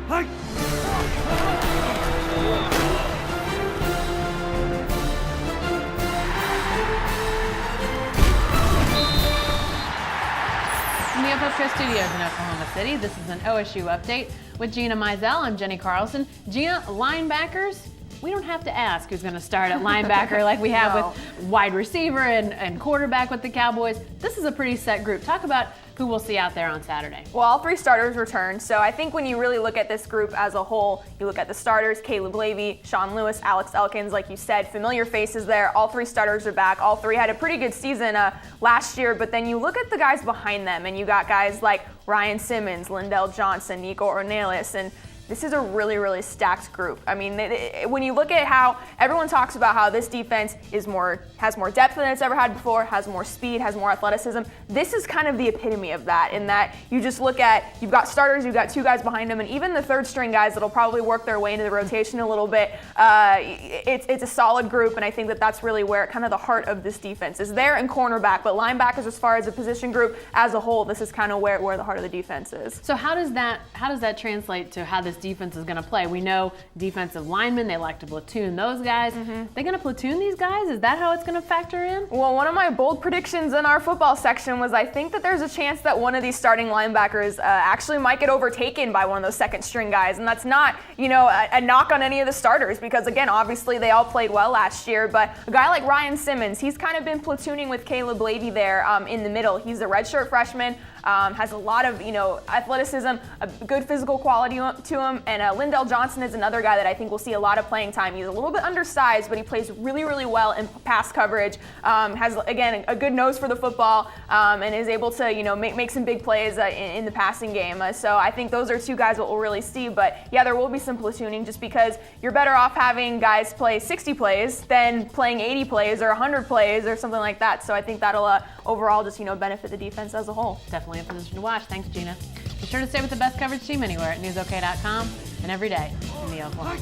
From the OSU studios in Oklahoma City, this is an OSU update with Gina Mizell. I'm Jenny Carlson. Gina, linebackers, we don't have to ask who's going to start at linebacker like we have with wide receiver and quarterback with the Cowboys. This is a pretty set group. Talk about who we'll see out there on Saturday. Well, all three starters returned, so I think when you really look at this group as a whole, you look at the starters, Caleb Levy, Sean Lewis, Alex Elkins, like you said, familiar faces there. All three starters are back. All three had a pretty good season last year, but then you look at the guys behind them, and you got guys like Ryan Simmons, Lindell Johnson, Nico Ornelas, and this is a really, really stacked group. I mean, when you look at how everyone talks about how this defense has more depth than it's ever had before, has more speed, has more athleticism, this is kind of the epitome of that, in that you just look at, you've got starters, you've got two guys behind them, and even the third string guys that'll probably work their way into the rotation a little bit. It's a solid group, and I think that that's really where kind of the heart of this defense is there in cornerback, but linebackers as far as a position group as a whole, this is kind of where the heart of the defense is. So how does that translate to how this defense is going to play? We know defensive linemen, they like to platoon those guys. They going to platoon these guys? Is that how it's going to factor in? Well, one of my bold predictions in our football section was I think that there's a chance that one of these starting linebackers actually might get overtaken by one of those second string guys, and that's not, a knock on any of the starters, because again, obviously they all played well last year, but a guy like Ryan Simmons, he's kind of been platooning with Caleb Levy there in the middle. He's a redshirt freshman. Has a lot of, athleticism, a good physical quality to him, and Lindell Johnson is another guy that I think will see a lot of playing time. He's a little bit undersized, but he plays really, really well in pass coverage, has, again, a good nose for the football, and is able to, make some big plays in the passing game. So I think those are two guys that we'll really see, but yeah, there will be some platooning just because you're better off having guys play 60 plays than playing 80 plays or 100 plays or something like that. So I think that'll overall just, benefit the defense as a whole. Definitely a position to watch. Thanks, Gina. Be sure to stay with the best coverage team anywhere at newsok.com and every day in the Oklahoma.